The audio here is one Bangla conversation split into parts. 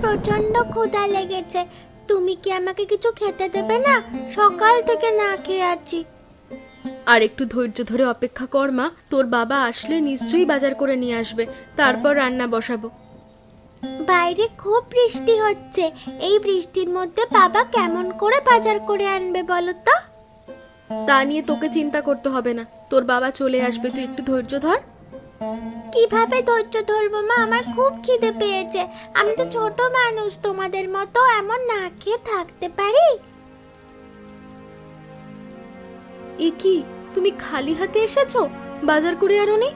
প্রচন্ড ক্ষুধা লেগেছে। তুমি কি আমাকে কিছু খেতে দেবে না? সকাল থেকে না খেয়ে আছি। আর একটু ধৈর্য ধরে অপেক্ষা কর মা, তোর বাবা আসলে নিশ্চয়ই বাজার করে নিয়ে আসবে, তারপর রান্না বসাবো। বাইরে খুব বৃষ্টি হচ্ছে, এই বৃষ্টির মধ্যে বাবা কেমন করে বাজার করে আনবে বলো তো? তা নিয়ে তোকে চিন্তা করতে হবে না, তোর বাবা চলে আসবে, তুই একটু ধৈর্য ধর। কিভাবে ধৈর্য ধরবো মা? আমার খুব খিদে পেয়েছে। আমি তো ছোট মানুষ, তোমাদের মতো এমন না খেয়ে থাকতে পারি? এ কি, তুমি খালি হাতে এসেছো? বাজার করে আনোনি?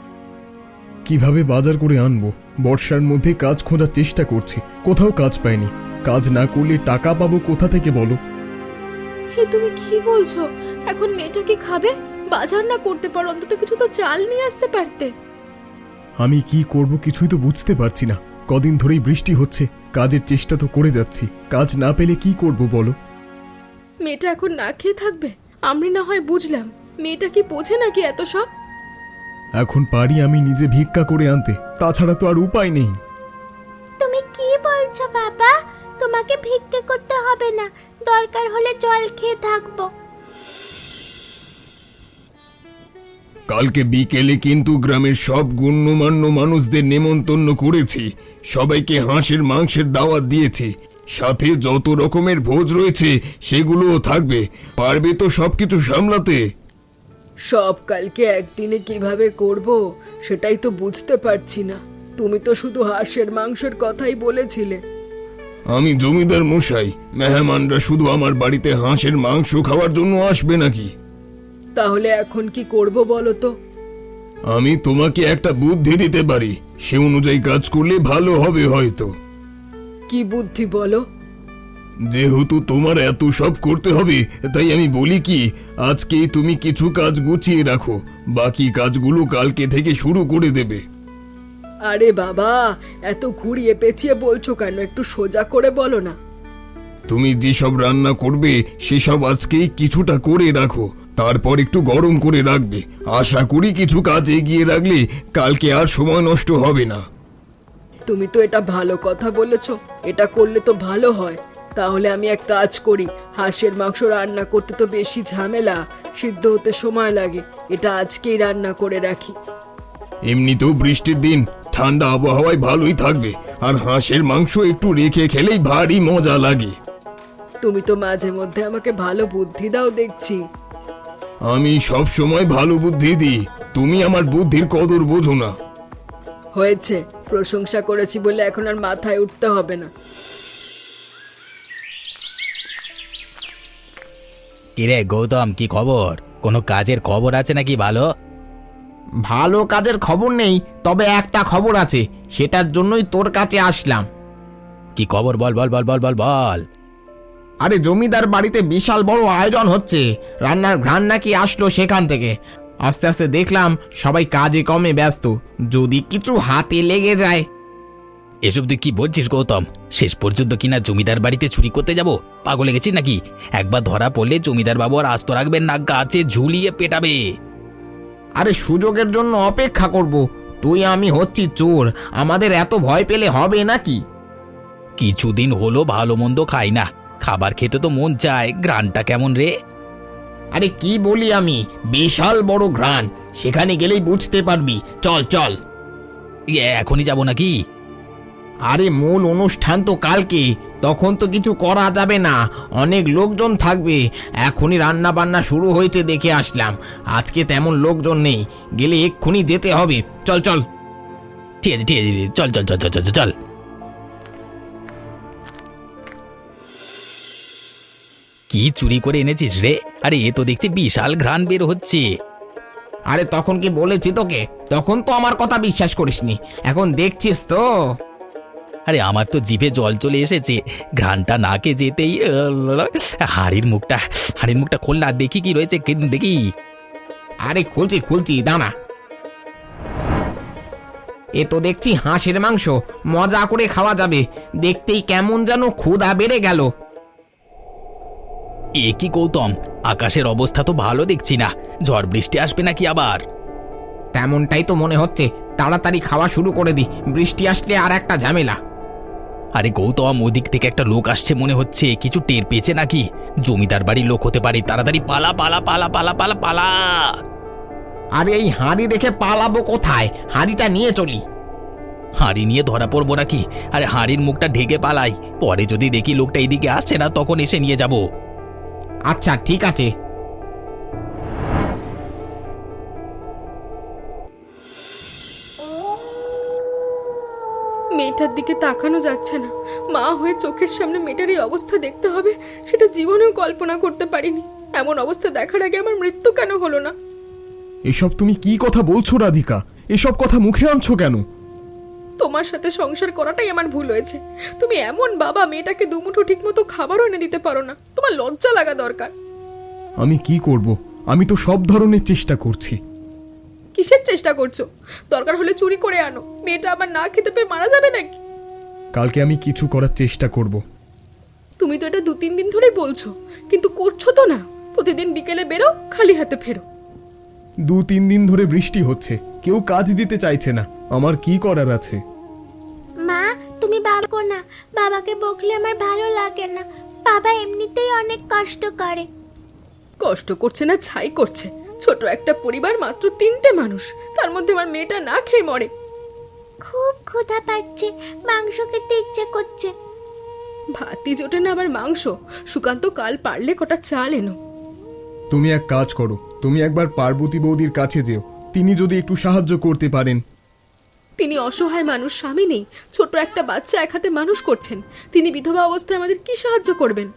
কিভাবে বাজার করে আনবো? বর্ষার মধ্যে কাজ খোঁজার চেষ্টা করছি, কোথাও কাজ পাইনি। কাজ না করলে টাকা পাবো কোথা থেকে বলো? হে, তুমি কি বলছো? এখন মেয়েটা কি খাবে? বাজার না করতে পারো, অন্তত কিছু তো চাল নিয়ে আসতে পারতে। আমি কি করব কিছুই তো বুঝতে পারছি না। কদিন ধরেই বৃষ্টি হচ্ছে, কাজের চেষ্টা তো করে যাচ্ছি, কাজ না পেলে কি করব বলো? মেয়েটা এখন না খেয়ে থাকবে? আমি না হয় বুঝলাম, মেয়েটা কি বোঝে নাকি এত সব? এখন পারি আমি নিজে ভিক্ষা করে আনতে, তাছাড়া তো আর উপায় নেই। তুমি কি বলছো বাবা? তোমাকে ভিক্ষে করতে হবে না, দরকার হলে জল খেয়ে থাকবো। কালকে বিকেলে কিন্তু গ্রামের সব গণ্যমান্য মানুষদের নেমন্তন্ন করেছি, সবাইকে হাঁসের মাংসের দাওয়াত দিয়েছি, সাথে যত রকমের ভোজ রয়েছে সেগুলোও থাকবে। পারবে তো সবকিছু সামলাতে? সব কালকে একদিনে কিভাবে করব সেটাই তো বুঝতে পারছি না। তুমি তো শুধু হাঁসের মাংসের কথাই বলেছিলে। আমি জমিদার মশাই, মেহমানরা শুধু আমার বাড়িতে হাঁসের মাংস খাওয়ার জন্য আসবে নাকি? তাহলে এখন কি করব বলো তো? আমি তোমাকে একটা বুদ্ধি দিতে পারি, সে অনুযায়ী কাজ করলে ভালো হবে হয়তো। কি বুদ্ধি বলো? যেহেতু তোমার এত সব করতে হবে, তাই আমি বলি কি, আজকেই তুমি কিছু কাজ গুছিয়ে রাখো, বাকি কাজগুলো কালকে থেকে শুরু করে দেবে। আরে বাবা, এত ঘুরিয়ে পেঁচিয়ে বলছো কেন? একটু সোজা করে বলো না। তুমি যেসব রান্না করবে সেসব আজকেই কিছুটা করে রাখো, তারপর একটু গরম করে রাখবে। আশা করি কিছু কাজ এগিয়ে রাখলে কালকে আর সময় নষ্ট হবে না। তুমি তো এটা ভালো কথা বলেছো, এটা করলে তো ভালো হয়। তাহলে আমি এক কাজ করি, হাঁসের মাংস রান্না করতে তো বেশি ঝামেলা, সিদ্ধ হতে সময় লাগে, এটা আজকেই রান্না করে রাখি। এমনিতেও বৃষ্টির দিন, ঠান্ডা আবহাওয়ায় ভালোই থাকবে, আর হাঁসের মাংস একটু রেখে খেলেই ভারী মজা লাগে। তুমি তো মাঝে মধ্যে আমাকে ভালো বুদ্ধি দাও দেখছি। আমি সব সময় ভালো বুদ্ধি দিই, তুমি আমার বুদ্ধির কদর বোঝো না। হয়েছে, প্রশংসা করেছি বলে এখন আর মাথায় উঠতে হবে না। কিরে গৌতম, কি খবর? কোনো কাজের খবর আছে নাকি? ভালো ভালো কাজের খবর নেই, তবে একটা খবর আছে, সেটার জন্যই তোর কাছে আসলাম। কি খবর? বল বল বল বল বল বল। আরে জমিদার বাড়িতে বিশাল বড় আয়োজন হচ্ছে, রান্নার ঘ্রাণ নাকি আসলো সেখান থেকে। আস্তে আস্তে দেখলাম সবাই কাজে কমে ব্যস্ত, যদি কিছু হাতে লেগে যায়। এসব তুই কি বলছিস গৌতম? শেষ পর্যন্ত কিনা জমিদার বাড়িতে চুরি করতে যাব? পাগল লেগেছিস নাকি? একবার ধরা পড়লে জমিদার বাবু আর আস্ত রাখবেন না, গাছে ঝুলিয়ে পেটাবে। আরে সুযোগের জন্য অপেক্ষা করব, তুই আমি হচ্ছি চোর, আমাদের এত ভয় পেলে হবে নাকি? কিছুদিন হলো ভালো মন্দ খাই না, খাবার খেতে তো মন চায়। গ্রানটা কেমন রে? আরে কি বলি আমি, বিশাল বড় ঘ্রাণ, সেখানে গেলেই বুঝতে পারবি। চল চল। এখনই যাব নাকি? আরে মূল অনুষ্ঠান তো কালকে, তখন তো কিছু করা যাবে না, অনেক লোকজন থাকবে। এখনই রান্না বান্না শুরু হয়েছে দেখে আসলাম, আজকে তেমন লোকজন নেই, গেলে এক্ষুনি যেতে হবে। চল চল। ঠিক আছে ঠিক আছে, চল চল চল চল চল চল। কি চুরি করে এনেছিস রে? আরে এ তো দেখছি বিশাল ঘ্রাণ বের হচ্ছে। আরে তখন কি বলেছি তোকে? তখন তো আমার কথা বিশ্বাস করিসনি, এখন দেখছিস তো। আরে আমার তো জিভে জল চলে এসেছে, ঘ্রাণটা নাকে যেতেই হাড়ির মুখটা খোল না, দেখি কি রয়েছে, দেখি। আরে খুলছি খুলছি, দাঁড়া। এ তো দেখছি হাঁসের মাংস, মজা করে খাওয়া যাবে, দেখতেই কেমন যেন ক্ষুধা বেড়ে গেল। এ কি গৌতম, আকাশের অবস্থা তো ভালো দেখছি না, ঝড় বৃষ্টি আসবে নাকি আবার? তেমনটাই তো মনে হচ্ছে, তাড়াতাড়ি খাওয়া শুরু করে দি, বৃষ্টি আসলে আর একটা ঝামেলা। আরে গৌতম, ওদিক থেকে একটা লোক আসছে মনে হচ্ছে, কিছু টের পেয়েছে নাকি? জমিদার বাড়ির লোক হতে পারে, তাড়াতাড়ি পালা পালা পালা পালা পালা পালা। আরে এই হাঁড়ি রেখে পালাবো কোথায়? হাঁড়িটা নিয়ে চলি। হাঁড়ি নিয়ে ধরা পড়বো নাকি? আরে হাঁড়ির মুখটা ঢেকে পালাই, পরে যদি দেখি লোকটা এইদিকে আসছে না তখন এসে নিয়ে যাব। আচ্ছা ঠিক আছে। মেয়েটার দিকে তাকানো যাচ্ছে না। মা হয়ে চোখের সামনে মেয়েটার এই অবস্থা দেখতে হবে, সেটা জীবনেও কল্পনা করতে পারিনি। এমন অবস্থা দেখার আগে আমার মৃত্যু কেন হলো না? এসব তুমি কি কথা বলছো রাধিকা? এসব কথা মুখে আনছো কেন? তোমার সাথে সংসার করাটাই আমার ভুল হয়েছে। তুমি এমন বাবা, মেয়েটাকে দুমুঠো ঠিক মতো খাবারও এনে দিতে পারো না। তোমার লজ্জা লাগা দরকার। আমি কি করব? আমি তো সব ধরনের চেষ্টা করছি। কিসের চেষ্টা করছো? দরকার হলে চুরি করে আনো, মেয়েটা আবার না খেতে পেয়ে মারা যাবে নাকি? কালকে আমি কিছু করার চেষ্টা করব। তুমি তো এটা 2-3 দিন ধরেই বলছো, কিন্তু করছো তো না। প্রতিদিন বিকেলে বেরো, খালি হাতে ফেরো। 2-3 দিন ধরে বৃষ্টি হচ্ছে, কেউ কাজ দিতে চাইছে না। আমার কি করার আছে? মা, তুমি বাবাকে না, বাবাকে বকলে আমার ভালো লাগে না। বাবা এমনিতেই অনেক কষ্ট করে। কষ্ট করছে না ছাই করছে। ছোট একটা পরিবার, মাত্র 3টে মানুষ, তার মধ্যে আমার মেয়েটা না খেয়ে মরে। খুব ক্ষুধা পাচ্ছে, মাংস খেতে ইচ্ছে করছে। ভাতই জোটে না আবার মাংস। সুকান্ত, কাল পারলে কটা চাল এনো। তুমি এক কাজ করো, তুমি একবার পার্বতী বৌদির কাছে যেও, তিনি যদি একটু সাহায্য করতে পারেন। তিনি অসহায় মানুষ, স্বামী নেই, ছোট একটা বাচ্চা এক হাতে মানুষ করছেন। তিনি বিধবা অবস্থায় আমাদের কি সাহায্য করবেন?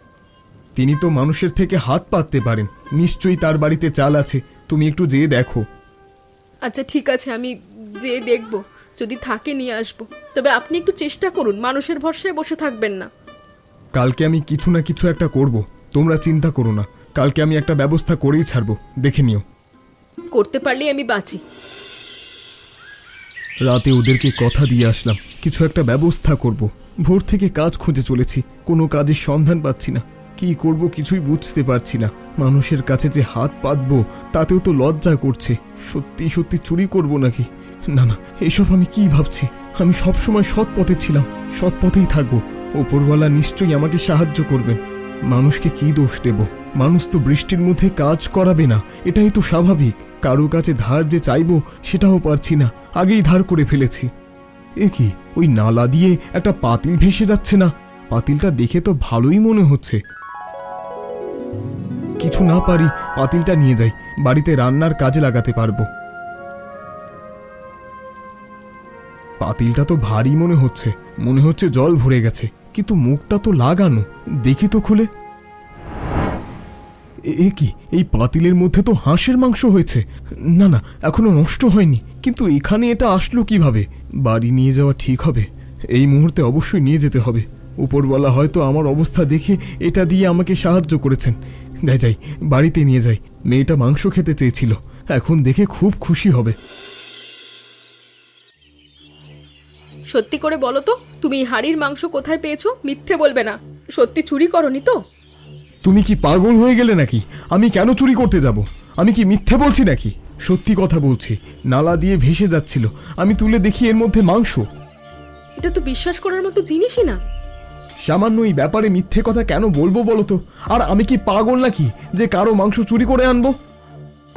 তিনি তো মানুষের থেকে হাত পাততে পারেন, নিশ্চয়ই তার বাড়িতে চাল আছে। তুমি একটু যেয়ে দেখো। আচ্ছা ঠিক আছে, আমি যেয়ে দেখব, যদি থাকে নিয়ে আসবো। তবে আপনি একটু চেষ্টা করুন, মানুষের ভরসায় বসে থাকবেন না। কালকে আমি কিছু না কিছু একটা করব, তোমরা চিন্তা করো না। কালকে আমি একটা ব্যবস্থা করেই ছাড়বো, দেখে নিও। করতে পারলেই আমি বাঁচি। রাতে ওদেরকে কথা দিয়ে আসলাম, কিছু একটা ব্যবস্থা করব। ভোর থেকে কাজ খুঁজে চলেছি, কোনো কাজের সন্ধান পাচ্ছি না। কি করব কিছুই বুঝতে পারছি না। মানুষের কাছে যে হাত পাতবো, তাতেও তো লজ্জা করছে। সত্যি সত্যি চুরি করব নাকি? না না, এসব আমি কি ভাবছি? আমি সবসময় সৎ পথে ছিলাম, সৎ পথেই থাকবো। ওপরওয়ালা নিশ্চয়ই আমাকে সাহায্য করবেন। মানুষকে কি দোষ দেব? মানুষ তো বৃষ্টির মধ্যে কাজ করাবে না, এটাই তো স্বাভাবিক। কারো কাছে ধার যে চাইবো সেটাও পারছি না, আগেই ধার করে ফেলেছি। এ কি, ওই নালা দিয়ে একটা পাতিল ভেসে যাচ্ছে না? পাতিলটা দেখে তো ভালোই মনে হচ্ছে। কিছু না পারি, পাতিলটা নিয়ে যাই, বাড়িতে রান্নার কাজে লাগাতে পারবো। পাতিলটা তো ভারী মনে হচ্ছে জল ভরে গেছে, কিন্তু মুখটা তো লাগানো। দেখি তো খুলে। এ কি, এই পাতিলের মধ্যে তো হাঁসের মাংস হয়েছে। না না, এখনো নষ্ট হয়নি, কিন্তু এখানে এটা আসলো কিভাবে? বাড়ি নিয়ে যাওয়া ঠিক হবে? এই মুহূর্তে অবশ্যই নিয়ে যেতে হবে। উপরওয়ালা হয়তো আমার অবস্থা দেখে এটা দিয়ে আমাকে সাহায্য করেছেন। যাই, বাড়িতে নিয়ে যাই। মেয়েটা মাংস খেতে চেয়েছিল, এখন দেখে খুব খুশি হবে। সত্যি করে বলো তো, তুমি এই হাড়ির মাংস কোথায় পেয়েছো? মিথ্যে বলবে না। সত্যি চুরি করনি তো? তুমি কি পাগল হয়ে গেলে নাকি? আমি কেন চুরি করতে যাব? আমি কি মিথ্যে বলছি নাকি? সত্যি কথা বলছি। নালা দিয়ে ভেসে যাচ্ছিল, আমি তুলে দেখি এর মধ্যে মাংস। এটা তো বিশ্বাস করার মতো জিনিসই না। সামান্য এই ব্যাপারে মিথ্যে কথা কেন বলবো বলো তো? আর আমি কি পাগল নাকি যে কারো মাংস চুরি করে আনবো?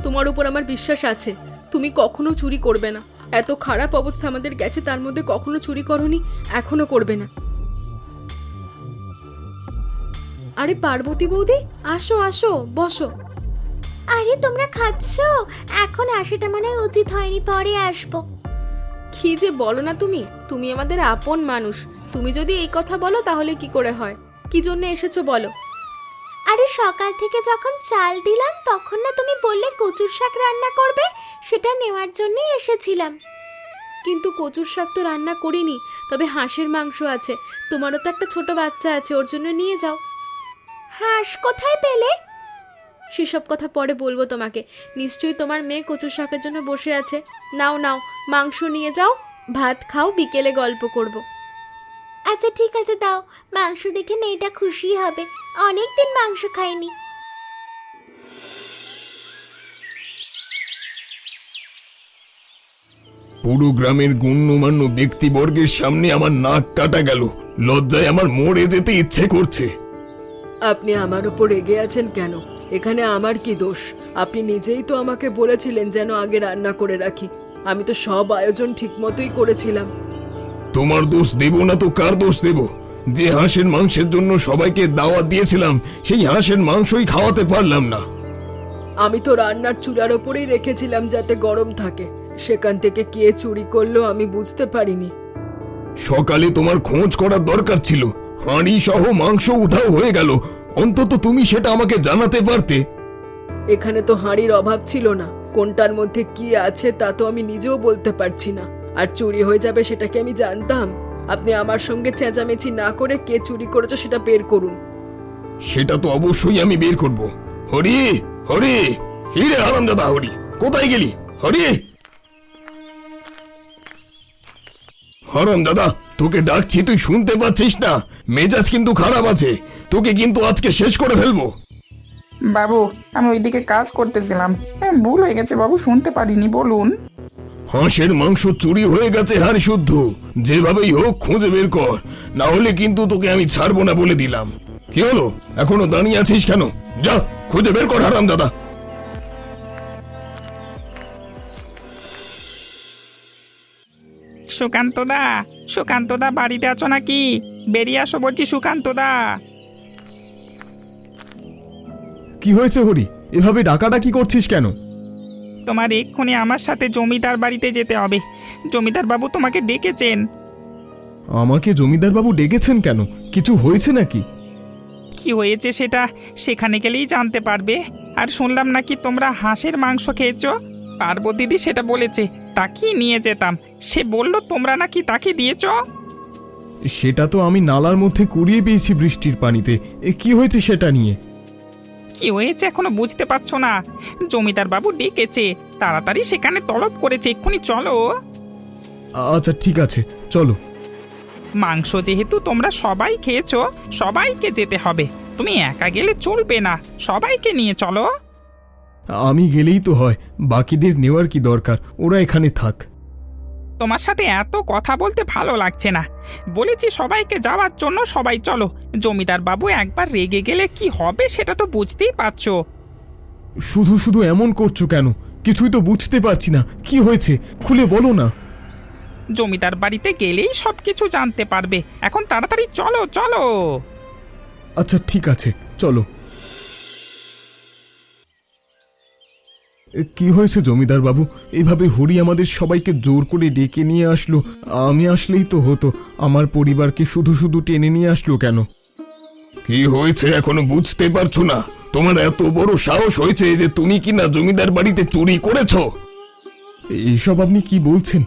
তোমার উপর আমার বিশ্বাস আছে, তুমি কখনো চুরি করবে না। এত খারাপ অবস্থা আমাদের গেছে, তার মধ্যে কখনো চুরি করনি, এখনো করবে না। আরে পার্বতী বৌদি, আসো আসো, বসো। আরে তোমরা খাচ্ছো? এখন আসাটা মনে হয় উচিত হয়নি, পরে আসবো। কি যে বলো না তুমি, তুমি আমাদের আপন মানুষ। তুমি যদি এই কথা বলো তাহলে কি করে হয়? কি জন্য এসেছো বলো? আরে সকাল থেকে যখন চাল দিলাম তখন না তুমি বললে কচুর শাক রান্না করবে, সেটা নেওয়ার জন্যই এসেছিলাম। কিন্তু কচুর শাক তো রান্না করিনি, তবে হাঁসের মাংস আছে। তোমারও তো একটা ছোট বাচ্চা আছে, ওর জন্য নিয়ে যাও। হাঁস কোথায় পেলে? সেসব কথা পরে বলবো তোমাকে। নিশ্চয়ই তোমার মেয়ে কচুর শাকের জন্য বসে আছে। নাও নাও, মাংস নিয়ে যাও, ভাত খাও, বিকেলে গল্প করব। আচ্ছা ঠিক আছে, দাও। মাংস দেখে মেয়েটা খুশি হবে, অনেকদিন মাংস খাইনি। পুরো গ্রামের গণ্যমান্য ব্যক্তিবর্গের সামনে আমার নাক কাটা গেল। লজ্জায় আমার মরে যেতে ইচ্ছে করছে। আপনি আমার উপর রেগে আছেন কেন? এখানে আমার কি দোষ? আপনি নিজেই তো আমাকে বলেছিলেন যেন আগে রান্না করে রাখি। আমি তো সব আয়োজন ঠিক মতোই করেছিলাম। তোমার দোষ দেব না তো কার দোষ দেব? যে হাঁসের মাংসের জন্য সবাইকে দাওয়াত দিয়েছিলাম সেই হাঁসের মাংসই খাওয়াতে পারলাম না। আমি তো রান্নার চুলার ওপরেই রেখেছিলাম যাতে গরম থাকে। সেখান থেকে কে চুরি করলো আমি বুঝতে পারিনি। সকালে তোমার খোঁজ করার দরকার ছিল। হাঁড়ি সহ মাংস উধাও হয়ে গেল, অন্তত তুমি সেটা আমাকে জানাতে পারতে। এখানে তো হাঁড়ির অভাব ছিল না। কোনটার মধ্যে কি আছে তা তো আমি নিজেও বলতে পারছি না। আর চুরি হয়ে যাবে সেটা কি আমি জানতাম? আপনি আমার সঙ্গে চেঁচামেচি না করে কে চুরি করেছে সেটা বের করুন। সেটা তো অবশ্যই আমি বের করব। হরি, হরি, হিরে হারামজাদা হরি, কোথায় গেলি? হরি, হারামজাদা, তোকে ডাকছি, তুই শুনতে পাচ্ছিস না? মেজাজ কিন্তু খারাপ আছে, তোকে কিন্তু আজকে শেষ করে ফেলবো। বাবু, আমি ওইদিকে কাজ করতেছিলাম। ভুল হয়ে গেছে বাবু, শুনতে পারিনি, বলুন। হাঁসের মাংস চুরি হয়ে গেছে হাড়ি শুদ্ধ। যেভাবেই হোক খুঁজে বের কর, না হলে কিন্তু তোকে আমি ছাড়বো না বলে দিলাম। কি হলো, এখনো দাঁড়িয়ে আছিস কেন? যা খুঁজে বের কর হারামজাদা। সুকান্তদা, সুকান্তদা বাড়িতে আছো নাকি? বেরিয়ে আসো বলছি সুকান্তদা। কি হয়েছে হরি? এভাবে ডাকাডাকি করছিস কেন? তোমার এক্ষুনি আমার সাথে জমিদার বাড়িতে যেতে হবে। জমিদার বাবু তোমাকে ডেকেছেন। আমাকে জমিদার বাবু ডেকেছেন কেন? কিছু হয়েছে নাকি? কি হয়েছে সেটা সেখানে গেলেই জানতে পারবে। আর শুনলাম নাকি তোমরা হাঁসের মাংস খেয়েছো। পার্বতী দিদি সেটা বলেছে, তাকেই নিয়ে যেতাম। সে বলল তোমরা নাকি তাকে দিয়েছো। সেটা তো আমি নালার মধ্যে কুড়িয়ে পেয়েছি বৃষ্টির পানিতে। কি হয়েছে সেটা নিয়ে? কি হয়েছে এখনো বুঝতে পারছো না? জমিদার বাবু ডেকেছে, তাড়াতাড়ি সেখানে তলব করেছে, এক্ষুনি চলো। আচ্ছা ঠিক আছে, চলো। মাংস যেহেতু তোমরা সবাই খেয়েছো, সবাইকে যেতে হবে। তুমি একা গেলে চলবে না, সবাইকে নিয়ে চলো। আমি গেলেই তো হয়, বাকিদের নেওয়ার কি দরকার? ওরা এখানে থাক। তোমার সাথে এত কথা বলতে ভালো লাগছে না। বলেছি সবাইকে যাওয়ার জন্য, সবাই চলো। জমিদার বাবু একবার রেগে গেলে কি হবে সেটা তো বুঝতেই পারছো। শুধু শুধু এমন করছো কেন? কিছুই তো বুঝতে পারছি না। কি হয়েছে খুলে বলো না। জমিদার বাড়িতে গেলেই সবকিছু জানতে পারবে। এখন তাড়াতাড়ি চলো চলো। আচ্ছা ঠিক আছে, চলো। কি হয়েছে জমিদার বাবু? এভাবে হরি আমাদের সবাইকে জোর করে ডেকে নিয়ে আসলো। আমি আসলেই তো হতো। আমার পরিবারকে শুধু শুধু টেনে নিয়ে আসলো কেন? কি হয়েছে এখনো বুঝতে পারছো না? তোমার এত বড় সাহস হয়েছে যে তুমি কিনা জমিদার বাড়িতে চুরি করেছো? এইসব আপনি কি বলছেন?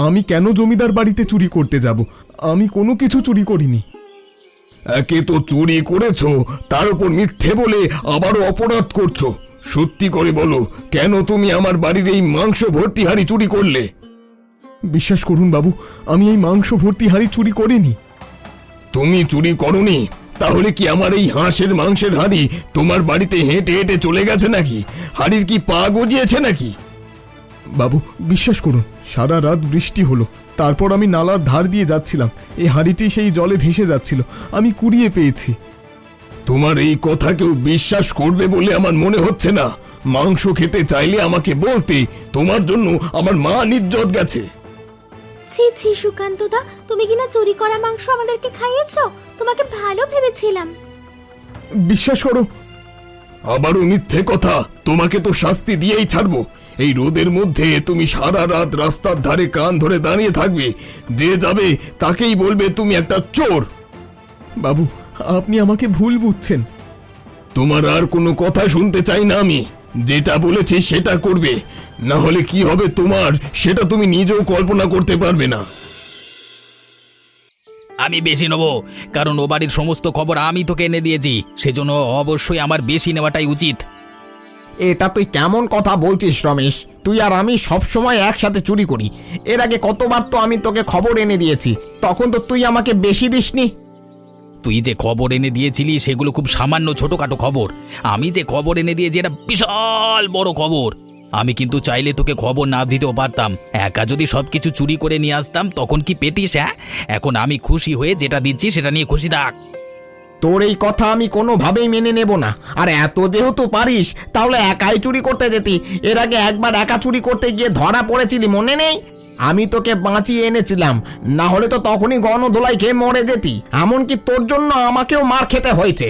আমি কেন জমিদার বাড়িতে চুরি করতে যাব? আমি কোনো কিছু চুরি করিনি। একে তো চুরি করেছো, তার উপর মিথ্যে বলে আবারও অপরাধ করছো। সত্যি করে বলো, কেন তুমি আমার বাড়ির এই মাংস ভর্তি হাঁড়ি চুরি করলে? বিশ্বাস করুন বাবু, আমি এই মাংস ভর্তি হাঁড়ি চুরি করিনি। তুমি চুরি করনি? তাহলে কি আমার এই হাঁসের মাংসের হাঁড়ি তোমার বাড়িতে হেঁটে হেঁটে চলে গেছে নাকি? হাঁড়ির কি পা গজিয়েছে নাকি? বাবু বিশ্বাস করুন, সারা রাত বৃষ্টি হলো, তারপর আমি নালার ধার দিয়ে যাচ্ছিলাম। এই হাঁড়িটি সেই জলে ভেসে যাচ্ছিল, আমি কুড়িয়ে পেয়েছি। তোমার এই কথা কেউ বিশ্বাস করবে বলে আমার মনে হচ্ছে না। মাংস খেতে চাইলে আমাকে বলতে, তোমার জন্য আমার মা নিজ্জত গেছে। ছি ছি সুকান্তদা, তুমি কিনা চুরি করা মাংস আমাদেরকে খাইয়েছো। তোমাকে ভালো ভেবেছিলাম। বিশ্বাস করো। আবারও মিথ্যে কথা। তোমাকে তো শাস্তি দিয়েই ছাড়বো। এই রোদের মধ্যে তুমি সারা রাত রাস্তার ধারে কান ধরে দাঁড়িয়ে থাকবে। যে যাবে তাকেই বলবে তুমি একটা চোর। বাবু আপনি আমাকে ভুল বুঝছেন। তোমার আর কোনো কথা শুনতে চাই না আমি। যেটা বলেছি সেটা করবে, না হলে কি হবে তোমার সেটা তুমি নিজেও কল্পনা করতে পারবে না। আমি বেশি নেবো, কারণ ও বাড়ির সমস্ত খবর আমি তোকে এনে দিয়েছি। সেজন্য অবশ্যই আমার বেশি নেওয়াটাই উচিত। এটা তুই কেমন কথা বলছিস রমেশ? তুই আর আমি সব সময় একসাথে চুরি করি। এর আগে কতবার তো আমি তোকে খবর এনে দিয়েছি, তখন তো তুই আমাকে বেশি দিসনি। তুই যে খবর এনে দিয়েছিলি সেগুলো খুব সামান্য ছোটখাটো খবর। আমি যে খবর এনে দিয়েছি এটা বিশাল বড় খবর। আমি কিন্তু চাইলে তোকে খবর না দিতেও পারতাম। একা যদি সবকিছু চুরি করে নিয়ে আসতাম তখন কি পেতিস? হ্যাঁ, এখন আমি খুশি হয়ে যেটা দিচ্ছি সেটা নিয়ে খুশি থাক। তোর এই কথা আমি কোনোভাবেই মেনে নেব না। আর এত যেহেতু পারিস তাহলে একাই চুরি করতে যেতি। এর আগে একবার একা চুরি করতে গিয়ে ধরা পড়েছিলি, মনে নেই? আমি তোকে বাঁচিয়ে এনেছিলাম, না হলে তো তখনই গণধোলাই খেয়ে মরে যেতি। এমনকি তোর জন্য আমাকেও মার খেতে হয়েছে।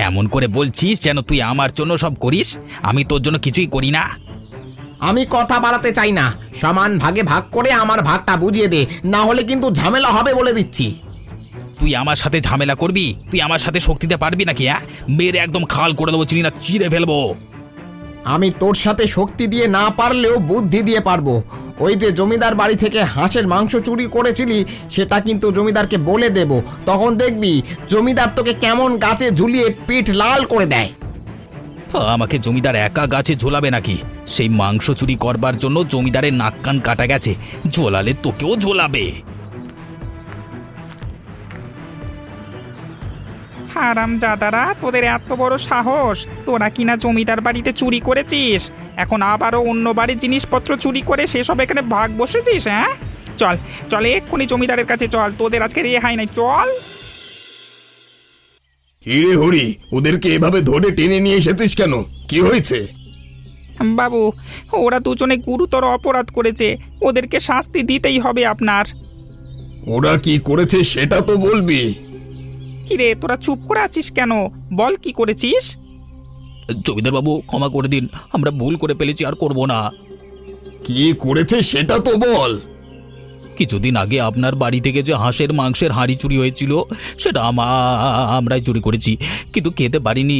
এমন করে বলছিস যেন তুই আমার জন্য সব করিস। আমি তোর জন্য কিছুই করি না। আমি কথা বাড়াতে চাই না, সমান ভাগে ভাগ করে আমার ভাগটা বুঝিয়ে দে, না হলে কিন্তু ঝামেলা হবে বলে দিচ্ছি। তুই আমার সাথে ঝামেলা করবি? তুই আমার সাথে শক্তিতে পারবি নাকি? হ্যাঁ, মেরে একদম খাল করে দেবো, চিনি না চিড়ে ফেলবো। আমি তোর সাথে শক্তি দিয়ে না পারলেও বুদ্ধি দিয়ে পারবো। ওই যে জমিদার বাড়ি থেকে হাঁসের মাংস চুরি করেছিলি সেটা কিন্তু জমিদারকে বলে দেব, তখন দেখবি জমিদার তোকে কেমন গাছে ঝুলিয়ে পিঠ লাল করে দেয়। আমাকে জমিদার একা গাছে ঝোলাবে নাকি? সেই মাংস চুরি করবার জন্য জমিদারের নাক কান কাটা গেছে, ঝোলালে তোকেও ঝোলাবে। হারামজাদারা, তোদের এত বড় সাহস! তোরা কিনা জমিদার বাড়িতে চুরি করেছিস, এখন আবারও অন্য বাড়ির জিনিসপত্র চুরি করে সেসব এখানে ভাগ বসেছিস। হ্যাঁ, চল চল এক্ষুনি জমিদারের কাছে চল, তোদের আজকে রেহাই নাই, চল। হিরে হরি, ওদেরকে এভাবে ধরে টেনে নিয়ে এসেছিস কেন? কি হয়েছে? বাবু, ওরা দুজনে গুরুতর অপরাধ করেছে, ওদেরকে শাস্তি দিতেই হবে আপনার। ওরা কি করেছে সেটা তো বলবি। কিরে, তোরা চুপ করে আছিস কেন? বল, কি করেছিস? জমিদার বাবু, ক্ষমা করে দিন, আমরা ভুল করে ফেলেছি, আর করব না। কি করেছে সেটা তো বল। কিছুদিন আগে আপনার বাড়ি থেকে যে হাঁসের মাংসের হাঁড়ি চুরি হয়েছিল সেটা আমরাই চুরি করেছি, কিন্তু খেতে পারিনি।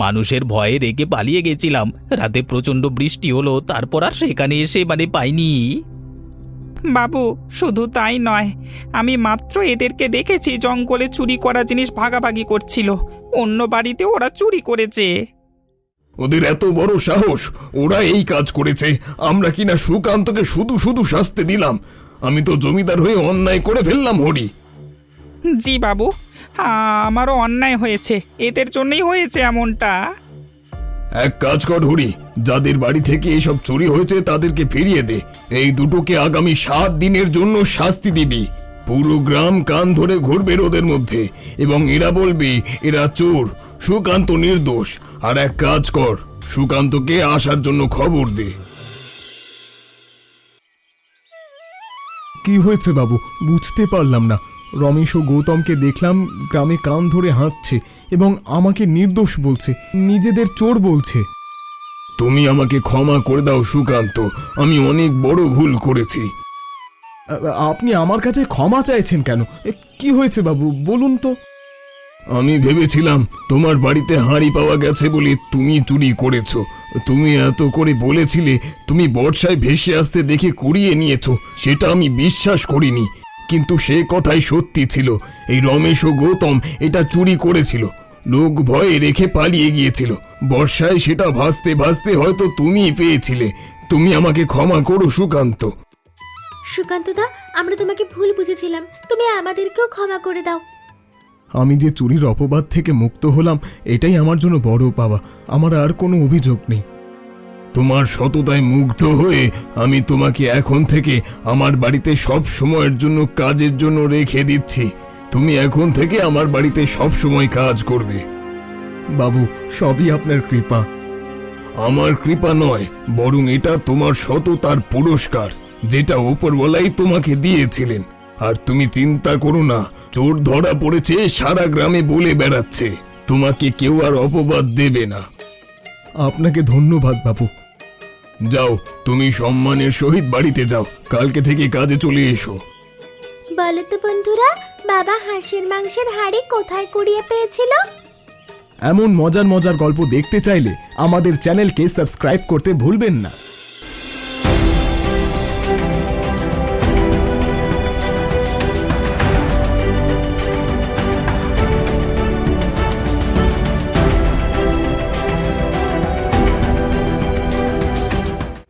মানুষের ভয়ে রেগে পালিয়ে গেছিলাম। রাতে প্রচণ্ড বৃষ্টি হলো, তারপর আর সেখানে এসে পাইনি। বাবু, শুধু তাই নয়, আমি মাত্র এদেরকে দেখেছি জঙ্গলে চুরি করা জিনিস ভাগাভাগি করছিল। অন্য বাড়িতে ওরা চুরি করেছে। ওদের এত বড় সাহস, ওরা এই কাজ করেছে। আমরা কিনা সুকান্তকে শুধু শুধু শাস্তি দিলাম। আমি তো জমিদার হয়ে অন্যায় করে ফেললাম হরি। জি বাবু, আমারও অন্যায় হয়েছে, এদের জন্যই হয়েছে এমনটা। এক কাজ কর হরি, যাদের বাড়ি থেকে এসব চুরি হয়েছে তাদেরকে ফিরিয়ে দে। এই দুটোকে আগামী 7 দিনের জন্য শাস্তি দিবি। পুরো গ্রাম কান ধরে ঘুরবে ওদের মধ্যে, এবং এরা বলবি এরা চোর, সুকান্ত নির্দোষ। আর এক কাজ কর, সুকান্তকে আসার জন্য খবর দে। কি হয়েছে বাবু, বুঝতে পারলাম না। রমেশ ও গৌতমকে দেখলাম গ্রামে কান ধরে হাঁটছে এবং আমাকে নির্দোষ বলছে, নিজেদের চোর বলছে। তুমি আমাকে ক্ষমা করে দাও সুকান্ত, আমি অনেক বড় ভুল করেছি। আপনি আমার কাছে ক্ষমা চাইছেন কেন? কি হয়েছে বাবু, বলুন তো। আমি ভেবেছিলাম তোমার বাড়িতে হাঁড়ি পাওয়া গেছে বলে তুমি চুরি করেছো। তুমি এত করে বলেছিলে তুমি বর্ষায় ভেসে আসতে দেখে কুড়িয়ে নিয়েছো, সেটা আমি বিশ্বাস করিনি। কিন্তু সে কথাই সত্যি ছিল, এই রমেশ ও গৌতম এটা চুরি করেছিল। লোক ভয়ে রেখে পালিয়ে গিয়েছিল। বর্ষায় সেটা ভাসতে ভাসতে হয়তো তুমিই পেয়েছিলে। তুমি আমাকে ক্ষমা করো সুকান্ত। সুকান্তদা, আমরা তোমাকে ভুল বুঝেছিলাম, তুমি আমাদেরকেও ক্ষমা করে দাও। আমি যে চুরির অপবাদ থেকে মুক্ত হলাম এটাই আমার জন্য বড় পাওয়া। আমার আর কোনো অভিযোগ নেই। তোমার সততায় মুগ্ধ হয়ে আমি তোমাকে এখন থেকে আমার বাড়িতে সব সময়ের জন্য কাজের জন্য রেখে দিচ্ছি। তুমি এখন থেকে আমার বাড়িতে সব সময় কাজ করবে। বাবু, সবই আপনার কৃপা। আমার কৃপা নয়, বরং এটা তোমার সততার পুরস্কার, যেটা ওপরওয়ালাই তোমাকে দিয়েছিলেন। আর তুমি চিন্তা করো না, চোর ধরা পড়েছে সারা গ্রামে বলে বেড়াচ্ছে, তোমাকে কেউ আর অপবাদ দেবে না। আপনাকে ধন্যবাদ বাবু। যাও, তুমি সম্মানের সহিত বাড়িতে যাও, কালকে থেকে কাজে চলে এসো। বলো তো বন্ধুরা, বাবা হাঁসের মাংসের হাঁড়ি কোথায় কুড়িয়ে পেয়েছিল? এমন মজার মজার গল্প দেখতে চাইলে আমাদের চ্যানেলকে সাবস্ক্রাইব করতে ভুলবেন না।